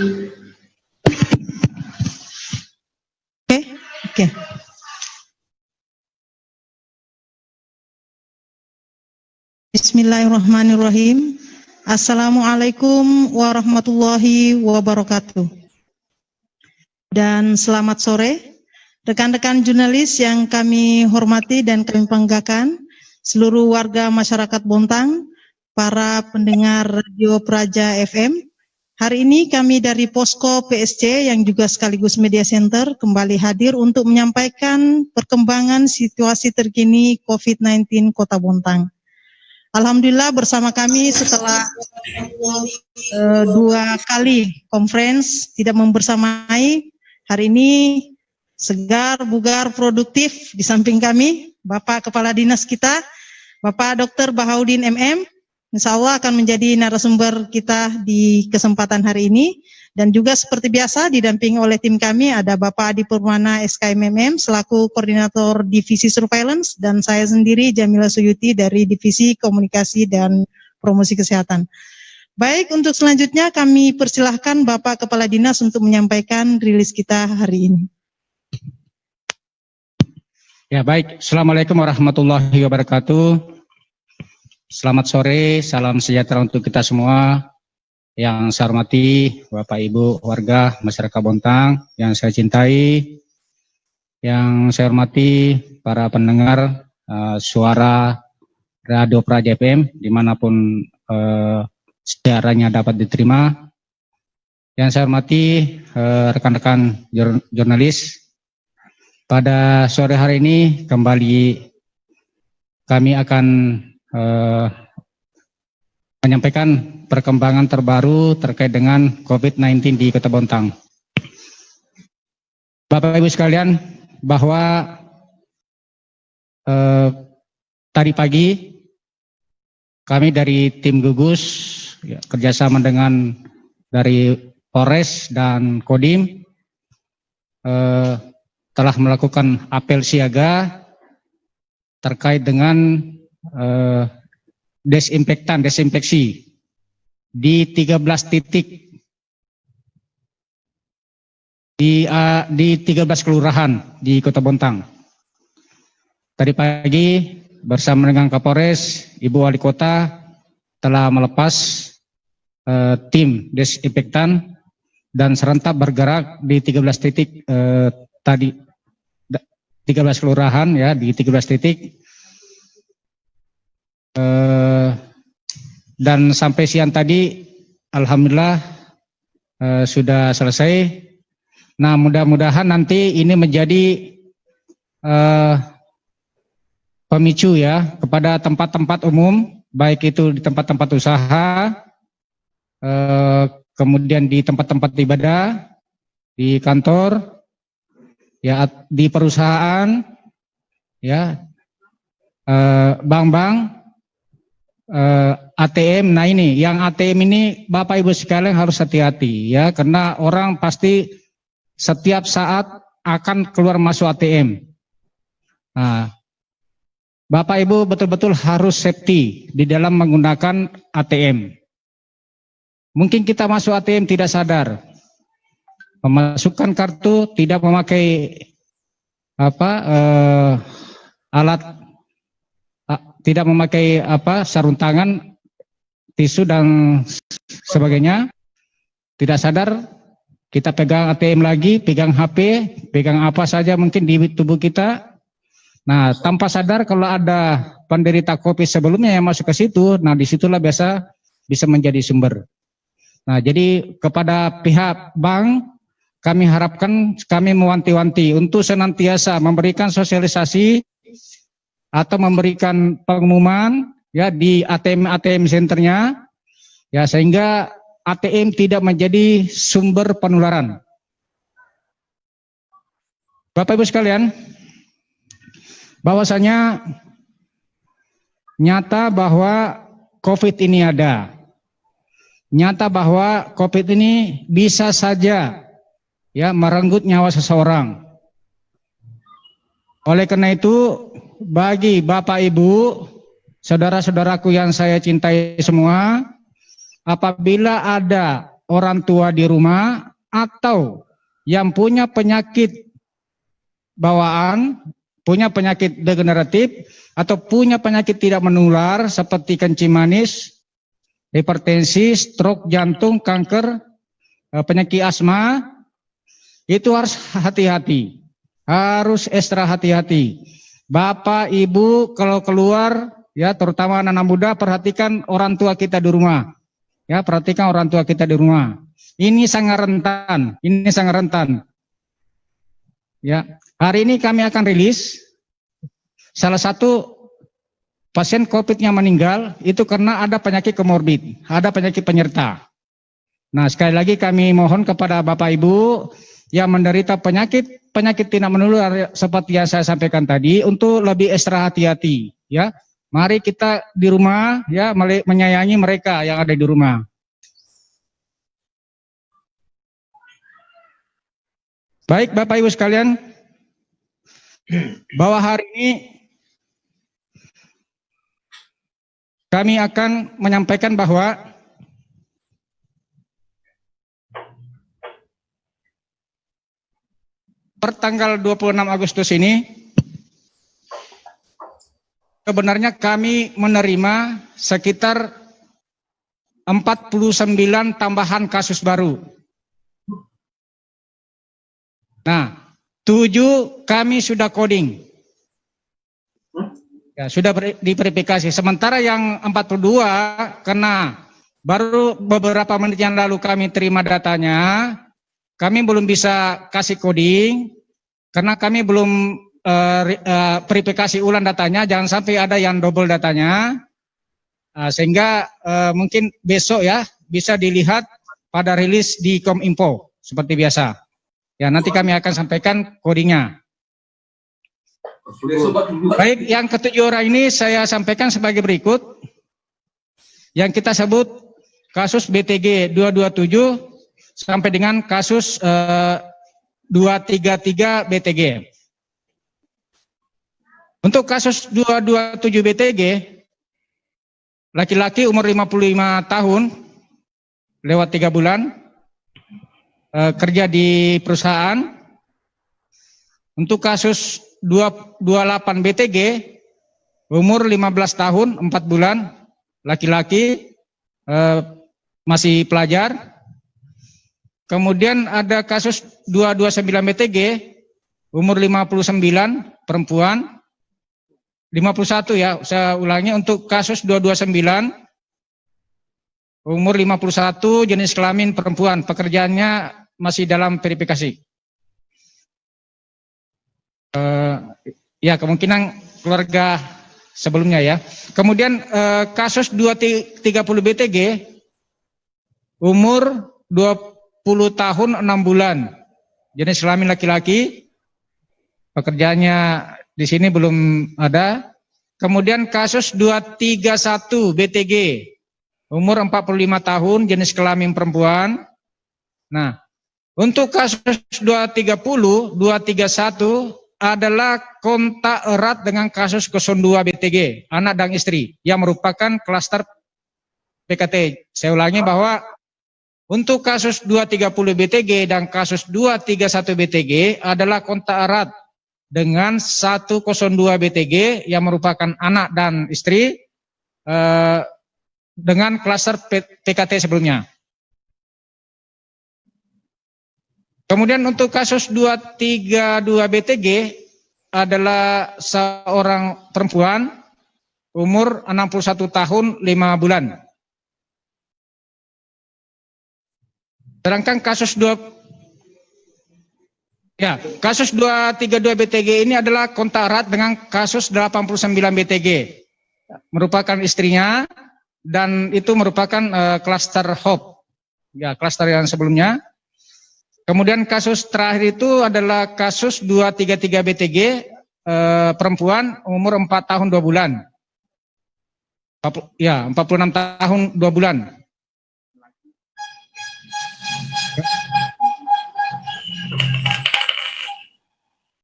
Oke. Bismillahirrahmanirrahim. Assalamualaikum warahmatullahi wabarakatuh. Dan selamat sore, rekan-rekan jurnalis yang kami hormati dan kami banggakan, seluruh warga masyarakat Bontang, para pendengar Radio Praja FM. Hari ini kami dari Posko PSC yang juga sekaligus Media Center kembali hadir untuk menyampaikan perkembangan situasi terkini COVID-19 Kota Bontang. Alhamdulillah bersama kami setelah 2 kali conference tidak membersamai, hari ini segar, bugar, produktif di samping kami, Bapak Kepala Dinas kita, Bapak Dr. Bahaudin MM, insya Allah akan menjadi narasumber kita di kesempatan hari ini. Dan juga seperti biasa didampingi oleh tim kami ada Bapak Adi Purmana SKMMM selaku Koordinator Divisi Surveillance dan saya sendiri Jamila Suyuti dari Divisi Komunikasi dan Promosi Kesehatan. Baik, untuk selanjutnya kami persilahkan Bapak Kepala Dinas untuk menyampaikan rilis kita hari ini. Ya baik, Assalamualaikum warahmatullahi wabarakatuh. Selamat sore, salam sejahtera untuk kita semua. Yang saya hormati Bapak Ibu warga masyarakat Bontang yang saya cintai, yang saya hormati para pendengar suara Radio Praja FM dimanapun siarannya dapat diterima. Yang saya hormati rekan-rekan jurnalis, pada sore hari ini kembali kami akan menyampaikan perkembangan terbaru terkait dengan COVID-19 di Kota Bontang. Bapak Ibu sekalian, bahwa tadi pagi kami dari tim gugus ya, kerjasama dengan dari Polres dan Kodim telah melakukan apel siaga terkait dengan desinfeksi di 13 titik di 13 kelurahan di Kota Bontang. Tadi pagi bersama dengan Kapolres, Ibu Wali Kota telah melepas tim desinfektan dan serentak bergerak di 13 titik tadi 13 kelurahan ya di 13 titik. Dan sampai siang tadi alhamdulillah sudah selesai. Nah, mudah-mudahan nanti ini menjadi pemicu ya kepada tempat-tempat umum, baik itu di tempat-tempat usaha, kemudian di tempat-tempat ibadah, di kantor, ya di perusahaan, ya bank-bank, ATM. Nah ini, yang ATM ini Bapak Ibu sekalian harus hati-hati ya, karena orang pasti setiap saat akan keluar masuk ATM. Nah, Bapak Ibu betul-betul harus safety di dalam menggunakan ATM. Mungkin kita masuk ATM tidak sadar, memasukkan kartu, tidak memakai alat, tidak memakai sarung tangan, tisu dan sebagainya, tidak sadar kita pegang ATM lagi, pegang HP, pegang apa saja mungkin di tubuh kita. Nah, tanpa sadar kalau ada penderita COVID sebelumnya yang masuk ke situ, nah disitulah biasa bisa menjadi sumber. Nah, jadi kepada pihak bank kami harapkan, kami mewanti-wanti untuk senantiasa memberikan sosialisasi atau memberikan pengumuman ya di ATM senternya ya, sehingga ATM tidak menjadi sumber penularan. Bapak Ibu sekalian, bahwasanya nyata bahwa COVID ini ada, nyata bahwa COVID ini bisa saja ya merenggut nyawa seseorang. Oleh karena itu, bagi Bapak Ibu, saudara-saudaraku yang saya cintai semua, apabila ada orang tua di rumah atau yang punya penyakit bawaan, punya penyakit degeneratif, atau punya penyakit tidak menular seperti kencing manis, hipertensi, stroke jantung, kanker, penyakit asma, itu harus hati-hati, harus ekstra hati-hati. Bapak, Ibu kalau keluar, ya terutama anak-anak muda, perhatikan orang tua kita di rumah. Ya, perhatikan orang tua kita di rumah. Ini sangat rentan, Ya, hari ini kami akan rilis salah satu pasien COVID yang meninggal itu karena ada penyakit komorbid, ada penyakit penyerta. Nah, sekali lagi kami mohon kepada Bapak Ibu yang menderita penyakit tidak menular seperti yang saya sampaikan tadi untuk lebih ekstra hati-hati, ya. Mari kita di rumah, ya, menyayangi mereka yang ada di rumah. Baik Bapak Ibu sekalian, bahwa hari ini kami akan menyampaikan bahwa per tanggal 26 Agustus ini sebenarnya kami menerima sekitar 49 tambahan kasus baru. Nah, 7 kami sudah coding. Ya, sudah diverifikasi. Sementara yang 42 karena baru beberapa menit yang lalu kami terima datanya, kami belum bisa kasih coding karena kami belum verifikasi ulang datanya, jangan sampai ada yang double datanya. Sehingga mungkin besok ya bisa dilihat pada rilis di Kominfo seperti biasa. Ya, nanti kami akan sampaikan codingnya. Baik, yang ketujuh orang ini saya sampaikan sebagai berikut. Yang kita sebut kasus BTG 227 sampai dengan kasus 233 BTG. Untuk kasus 227 BTG, laki-laki umur 55 tahun, lewat 3 bulan, kerja di perusahaan. Untuk kasus 228 BTG, umur 15 tahun, 4 bulan, laki-laki, masih pelajar. Kemudian ada kasus 229 BTG, umur 59, perempuan, 51 ya, saya ulangi. Untuk kasus 229, umur 51, jenis kelamin perempuan, pekerjaannya masih dalam verifikasi. Ya, kemungkinan keluarga sebelumnya ya. Kemudian kasus 230 BTG, umur 20 tahun 6 bulan, jenis kelamin laki-laki, pekerjaannya di sini belum ada. Kemudian kasus 231 BTG, umur 45 tahun, jenis kelamin perempuan. Nah, untuk kasus 230, 231 adalah kontak erat dengan kasus 02 BTG, anak dan istri, yang merupakan klaster PKT. Saya ulangi bahwa untuk kasus 230 BTG dan kasus 231 BTG adalah kontak erat dengan 102 BTG yang merupakan anak dan istri dengan klaster PKT sebelumnya. Kemudian untuk kasus 232 BTG adalah seorang perempuan umur 61 tahun 5 bulan. Sedangkan kasus 232 BTG ini adalah kontak erat dengan kasus 89 BTG, merupakan istrinya, dan itu merupakan klaster HOP, ya, klaster yang sebelumnya. Kemudian kasus terakhir itu adalah kasus 233 BTG, perempuan umur 4 tahun 2 bulan. Ya, 46 tahun 2 bulan.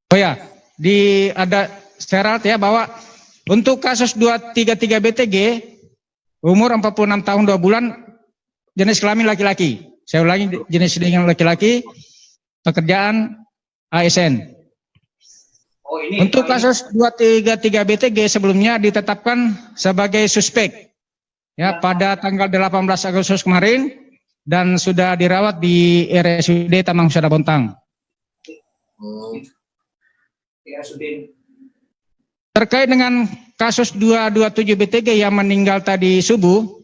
Oh ya, ada syarat ya bahwa untuk kasus 233 BTG umur 46 tahun 2 bulan, jenis kelamin laki-laki. Saya ulangi, jenis sidang laki-laki, pekerjaan ASN. Untuk kasus 233 BTG sebelumnya ditetapkan sebagai suspek ya pada tanggal 18 Agustus kemarin dan sudah dirawat di RSUD Taman Husada Bontang. Terkait dengan kasus 227 BTG yang meninggal tadi subuh,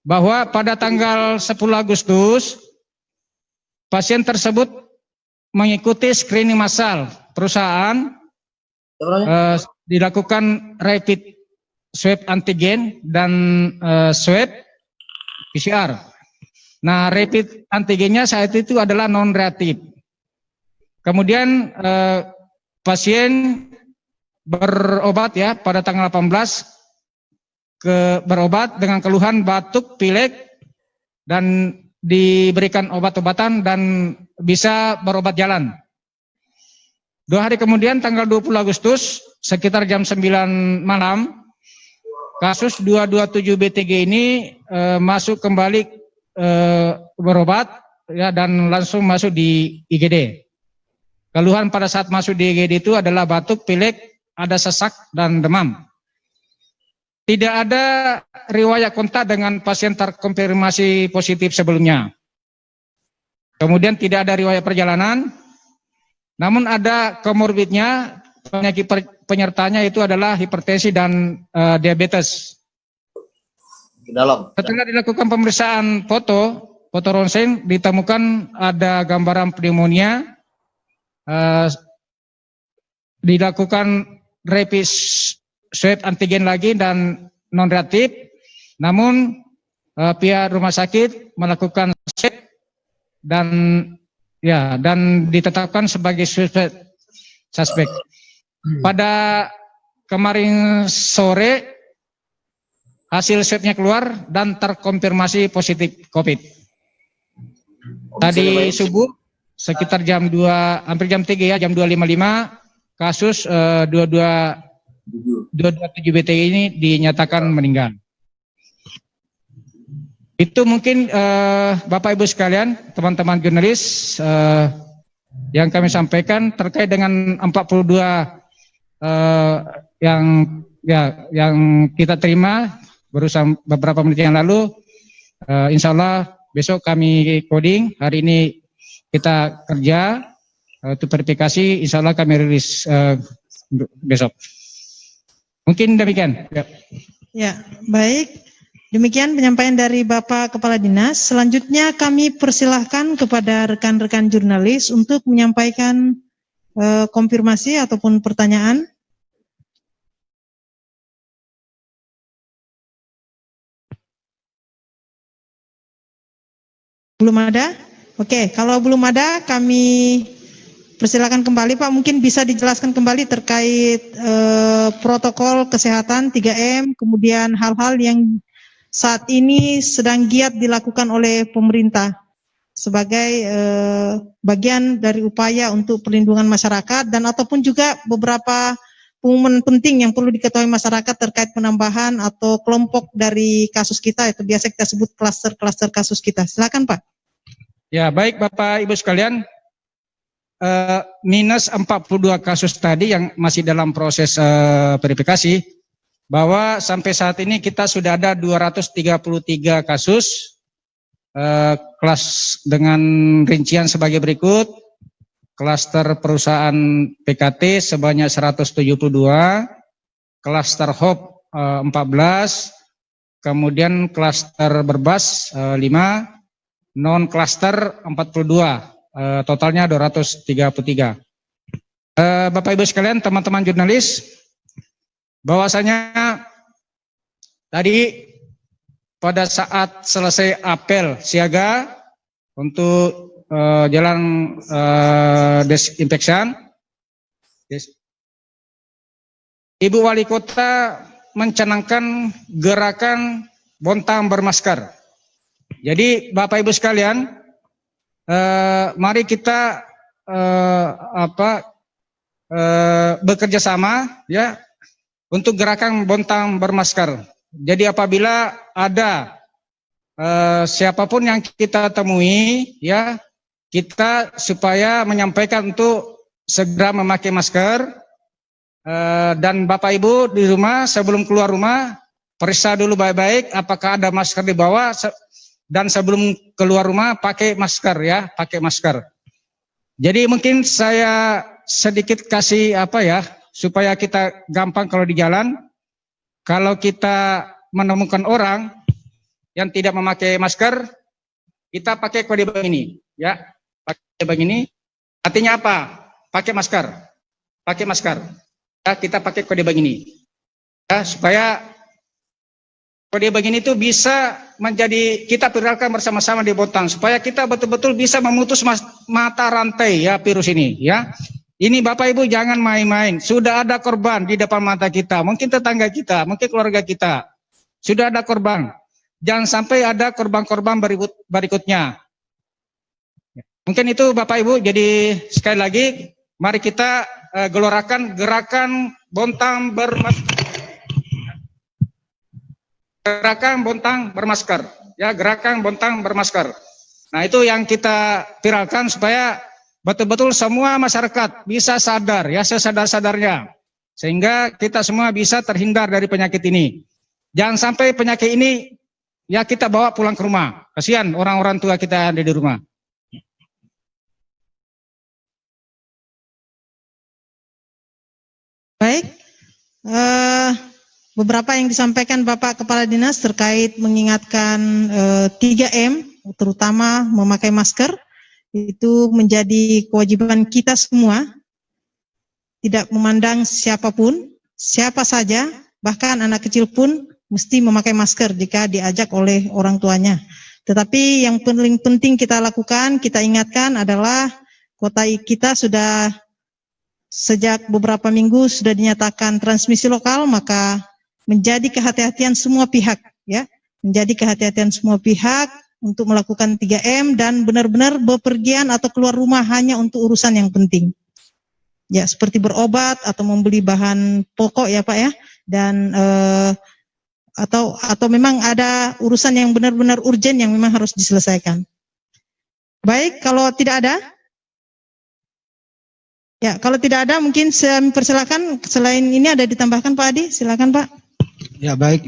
bahwa pada tanggal 10 Agustus pasien tersebut mengikuti screening massal perusahaan, dilakukan rapid swab antigen dan swab PCR. Nah, rapid antigennya saat itu adalah non reaktif. Kemudian pasien berobat ya pada tanggal 18 berobat dengan keluhan batuk, pilek, dan diberikan obat-obatan dan bisa berobat jalan. 2 hari kemudian tanggal 20 Agustus sekitar jam 9 malam kasus 227 BTG ini masuk kembali berobat ya dan langsung masuk di IGD. Keluhan pada saat masuk di IGD itu adalah batuk, pilek, ada sesak dan demam. Tidak ada riwayat kontak dengan pasien terkonfirmasi positif sebelumnya. Kemudian tidak ada riwayat perjalanan, namun ada komorbidnya, penyakit penyertanya itu adalah hipertensi dan diabetes. Setelah dilakukan pemeriksaan foto ronsen, ditemukan ada gambaran pneumonia, dilakukan rapid swab antigen lagi dan non reaktif, namun pihak rumah sakit melakukan swab dan ditetapkan sebagai suspek. Pada kemarin sore hasil swabnya keluar dan terkonfirmasi positif COVID. Tadi subuh sekitar jam 2, hampir jam 3 ya, jam 2.55 kasus 227 BTG ini dinyatakan meninggal. Itu mungkin Bapak Ibu sekalian, teman-teman jurnalis yang kami sampaikan terkait dengan 42 yang kita terima baru beberapa menit yang lalu. Insya Allah besok kami coding, hari ini kita kerja untuk verifikasi, insya Allah kami rilis besok. Mungkin demikian. Ya, baik. Demikian penyampaian dari Bapak Kepala Dinas. Selanjutnya kami persilahkan kepada rekan-rekan jurnalis untuk menyampaikan konfirmasi ataupun pertanyaan. Belum ada? Oke, kalau belum ada kami persilakan kembali Pak, mungkin bisa dijelaskan kembali terkait protokol kesehatan 3M, kemudian hal-hal yang saat ini sedang giat dilakukan oleh pemerintah sebagai bagian dari upaya untuk perlindungan masyarakat dan ataupun juga beberapa pengumuman penting yang perlu diketahui masyarakat terkait penambahan atau kelompok dari kasus kita, itu biasa kita sebut klaster-klaster kasus kita. Silakan Pak. Ya, baik Bapak Ibu sekalian. Minus 42 kasus tadi yang masih dalam proses verifikasi, bahwa sampai saat ini kita sudah ada 233 kasus, kelas dengan rincian sebagai berikut. Klaster perusahaan PKT sebanyak 172, klaster HOP 14, kemudian klaster berbas 5, non klaster 42. Totalnya 233. Bapak Ibu sekalian, teman-teman jurnalis, bahwasanya tadi pada saat selesai apel siaga untuk jalan desinfektan, Ibu Wali Kota mencanangkan gerakan Bontang bermasker. Jadi Bapak Ibu sekalian, mari kita bekerja sama ya untuk gerakan Bontang bermasker. Jadi apabila ada siapapun yang kita temui, ya, kita supaya menyampaikan untuk segera memakai masker. Dan Bapak Ibu di rumah sebelum keluar rumah periksa dulu baik-baik apakah ada masker di bawah, dan sebelum keluar rumah pakai masker, ya, pakai masker. Jadi mungkin saya sedikit kasih supaya kita gampang kalau di jalan. Kalau kita menemukan orang yang tidak memakai masker, kita pakai kode begini, ya, pakai begini. Artinya apa? Pakai masker, pakai masker. Ya, kita pakai kode begini, ya, supaya kode begini itu bisa menjadi kita viralkan bersama-sama di Bontang, supaya kita betul-betul bisa memutus mata rantai, ya, virus ini, ya. Ini Bapak Ibu jangan main-main. Sudah ada korban di depan mata kita, mungkin tetangga kita, mungkin keluarga kita. Sudah ada korban. Jangan sampai ada korban-korban berikutnya. Mungkin itu Bapak Ibu. Jadi sekali lagi mari kita gelorakan gerakan Bontang bermasker. Ya, gerakan Bontang bermasker. Nah, itu yang kita viralkan supaya betul-betul semua masyarakat bisa sadar, ya, sesadar-sadarnya, sehingga kita semua bisa terhindar dari penyakit ini. Jangan sampai penyakit ini, ya, kita bawa pulang ke rumah. Kasihan orang-orang tua kita ada di rumah. Baik, beberapa yang disampaikan Bapak Kepala Dinas terkait mengingatkan 3M, terutama memakai masker. Itu menjadi kewajiban kita semua, tidak memandang siapapun, siapa saja, bahkan anak kecil pun mesti memakai masker jika diajak oleh orang tuanya. Tetapi yang paling penting kita lakukan, kita ingatkan adalah kota kita sudah sejak beberapa minggu sudah dinyatakan transmisi lokal, maka menjadi kehati-hatian semua pihak, ya, menjadi kehati-hatian semua pihak untuk melakukan 3M dan benar-benar bepergian atau keluar rumah hanya untuk urusan yang penting. Ya, seperti berobat atau membeli bahan pokok, ya Pak, ya. Dan atau memang ada urusan yang benar-benar urgent yang memang harus diselesaikan. Baik, kalau tidak ada? Ya, kalau tidak ada mungkin saya persilakan, selain ini ada ditambahkan Pak Adi, silakan Pak. Ya, baik.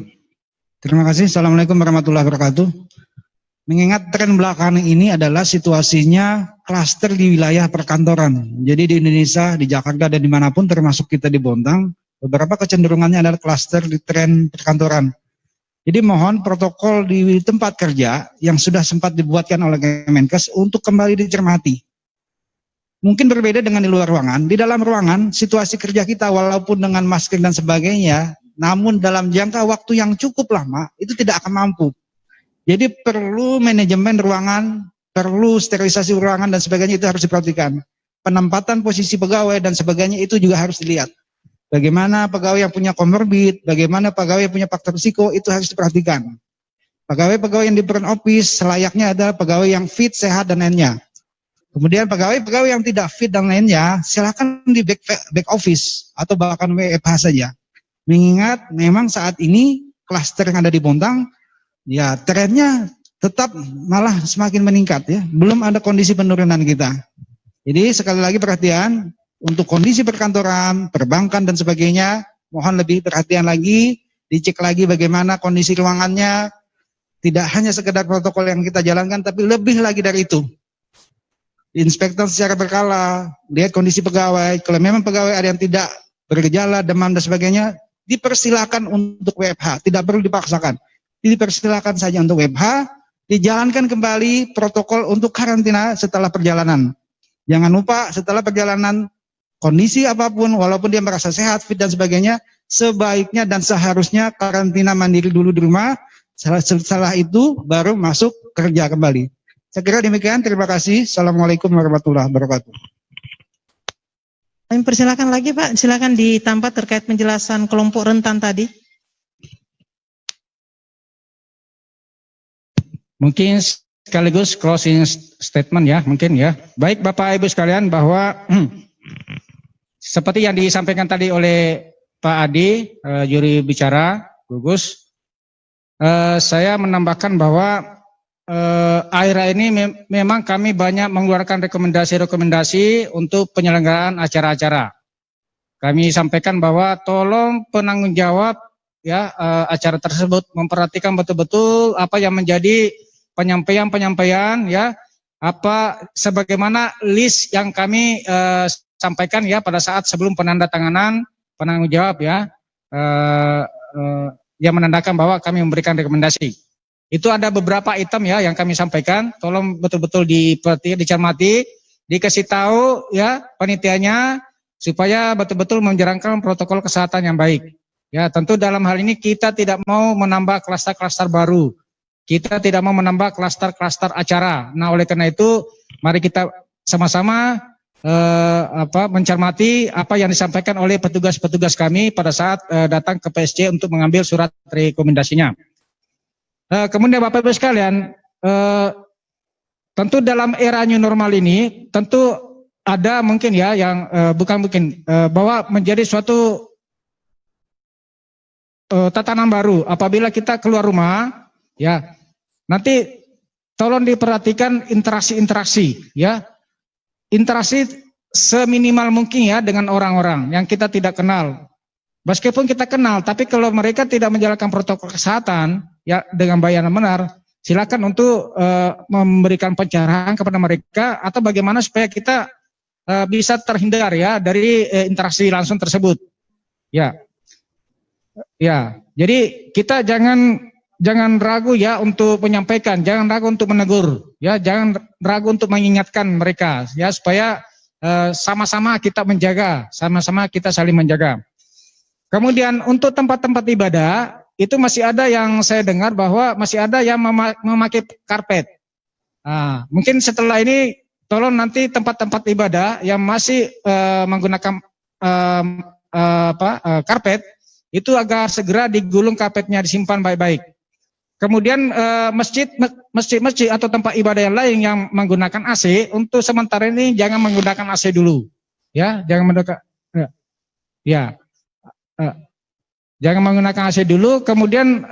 Terima kasih. Assalamualaikum warahmatullahi wabarakatuh. Mengingat tren belakangan ini adalah situasinya klaster di wilayah perkantoran. Jadi di Indonesia, di Jakarta dan dimanapun termasuk kita di Bontang, beberapa kecenderungannya adalah klaster di tren perkantoran. Jadi mohon protokol di tempat kerja yang sudah sempat dibuatkan oleh Kemenkes untuk kembali dicermati. Mungkin berbeda dengan di luar ruangan. Di dalam ruangan, situasi kerja kita walaupun dengan masker dan sebagainya, namun dalam jangka waktu yang cukup lama, itu tidak akan mampu. Jadi perlu manajemen ruangan, perlu sterilisasi ruangan dan sebagainya, itu harus diperhatikan. Penempatan posisi pegawai dan sebagainya itu juga harus dilihat. Bagaimana pegawai yang punya komorbid, bagaimana pegawai yang punya faktor risiko, itu harus diperhatikan. Pegawai-pegawai yang di front office selayaknya adalah pegawai yang fit, sehat, dan lainnya. Kemudian pegawai-pegawai yang tidak fit dan lainnya, silakan di back office atau bahkan WFH saja. Mengingat memang saat ini klaster yang ada di Bontang, ya trennya tetap malah semakin meningkat, ya. Belum ada kondisi penurunan kita. Jadi sekali lagi perhatian untuk kondisi perkantoran, perbankan dan sebagainya, mohon lebih perhatian lagi, dicek lagi bagaimana kondisi ruangannya. Tidak hanya sekedar protokol yang kita jalankan, tapi lebih lagi dari itu. Inspektor secara berkala, lihat kondisi pegawai. Kalau memang pegawai ada yang tidak bergejala, demam dan sebagainya, dipersilakan untuk WFH, tidak perlu dipaksakan. Dipersilakan saja untuk WFH, dijalankan kembali protokol untuk karantina setelah perjalanan. Jangan lupa setelah perjalanan, kondisi apapun, walaupun dia merasa sehat, fit dan sebagainya, sebaiknya dan seharusnya karantina mandiri dulu di rumah, setelah itu baru masuk kerja kembali. Saya kira demikian, terima kasih. Assalamualaikum warahmatullahi wabarakatuh. Kami persilakan lagi Pak, silakan ditambah terkait penjelasan kelompok rentan tadi. Mungkin sekaligus closing statement, ya, mungkin, ya. Baik Bapak Ibu sekalian, bahwa seperti yang disampaikan tadi oleh Pak Adi, juri bicara, Gugus, saya menambahkan bahwa akhir ini memang kami banyak mengeluarkan rekomendasi-rekomendasi untuk penyelenggaraan acara-acara. Kami sampaikan bahwa tolong penanggung jawab ya acara tersebut memperhatikan betul-betul apa yang menjadi penyampaian ya, apa sebagaimana list yang kami sampaikan ya pada saat sebelum penandatanganan penanggung jawab ya, yang menandakan bahwa kami memberikan rekomendasi. Itu ada beberapa item ya yang kami sampaikan, tolong betul-betul dicermati, dikasih tahu ya panitianya supaya betul-betul menjalankan protokol kesehatan yang baik. Ya, tentu dalam hal ini kita tidak mau menambah klaster-klaster baru. Kita tidak mau menambah klaster-klaster acara. Nah, oleh karena itu, mari kita sama-sama mencermati apa yang disampaikan oleh petugas-petugas kami pada saat datang ke PSC untuk mengambil surat rekomendasinya. Kemudian Bapak Ibu sekalian, tentu dalam era new normal ini, tentu ada mungkin ya yang bahwa menjadi suatu tatanan baru apabila kita keluar rumah ya, nanti tolong diperhatikan interaksi ya, interaksi seminimal mungkin ya dengan orang-orang yang kita tidak kenal. Meskipun kita kenal, tapi kalau mereka tidak menjalankan protokol kesehatan ya dengan baik dan benar, silakan untuk memberikan pencerahan kepada mereka atau bagaimana supaya kita bisa terhindar ya dari interaksi langsung tersebut. Ya. Jadi kita jangan ragu ya untuk menyampaikan, jangan ragu untuk menegur, ya, jangan ragu untuk mengingatkan mereka ya supaya sama-sama kita menjaga, sama-sama kita saling menjaga. Kemudian untuk tempat-tempat ibadah itu masih ada yang saya dengar bahwa masih ada yang memakai karpet. Nah, mungkin setelah ini tolong nanti tempat-tempat ibadah yang masih menggunakan karpet itu agar segera digulung karpetnya, disimpan baik-baik. Kemudian masjid atau tempat ibadah yang lain yang menggunakan AC untuk sementara ini jangan menggunakan AC dulu, ya, jangan menggunakan, jangan menggunakan AC dulu. Kemudian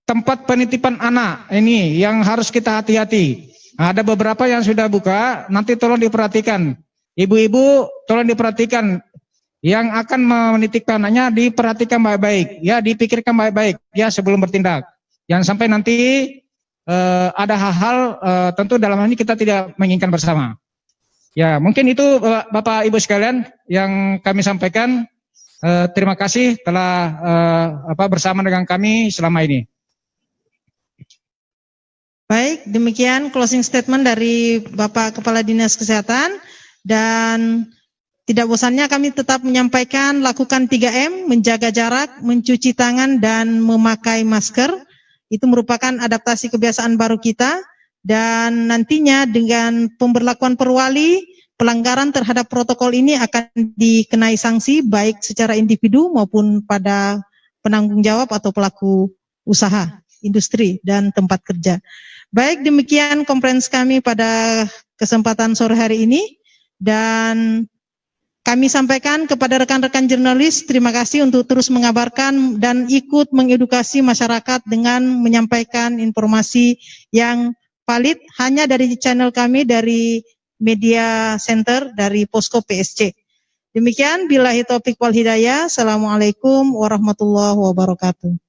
tempat penitipan anak ini yang harus kita hati-hati. Ada beberapa yang sudah buka, nanti tolong diperhatikan. Ibu-ibu tolong diperhatikan. Yang akan menitipkan anaknya diperhatikan baik-baik, ya, dipikirkan baik-baik, ya, sebelum bertindak. Jangan sampai nanti ada hal-hal tentu dalam hal ini kita tidak menginginkan bersama. Ya, mungkin itu Bapak Ibu sekalian yang kami sampaikan. Terima kasih telah bersama dengan kami selama ini. Baik, demikian closing statement dari Bapak Kepala Dinas Kesehatan, dan tidak bosannya kami tetap menyampaikan lakukan 3M, menjaga jarak, mencuci tangan, dan memakai masker. Itu merupakan adaptasi kebiasaan baru kita, dan nantinya dengan pemberlakuan perwali, pelanggaran terhadap protokol ini akan dikenai sanksi baik secara individu maupun pada penanggung jawab atau pelaku usaha, industri, dan tempat kerja. Baik, demikian konferensi kami pada kesempatan sore hari ini, dan kami sampaikan kepada rekan-rekan jurnalis, terima kasih untuk terus mengabarkan dan ikut mengedukasi masyarakat dengan menyampaikan informasi yang valid hanya dari channel kami, dari Media Center, dari Posko PSC. Demikian, billahi taufiq wal hidayah. Assalamualaikum warahmatullahi wabarakatuh.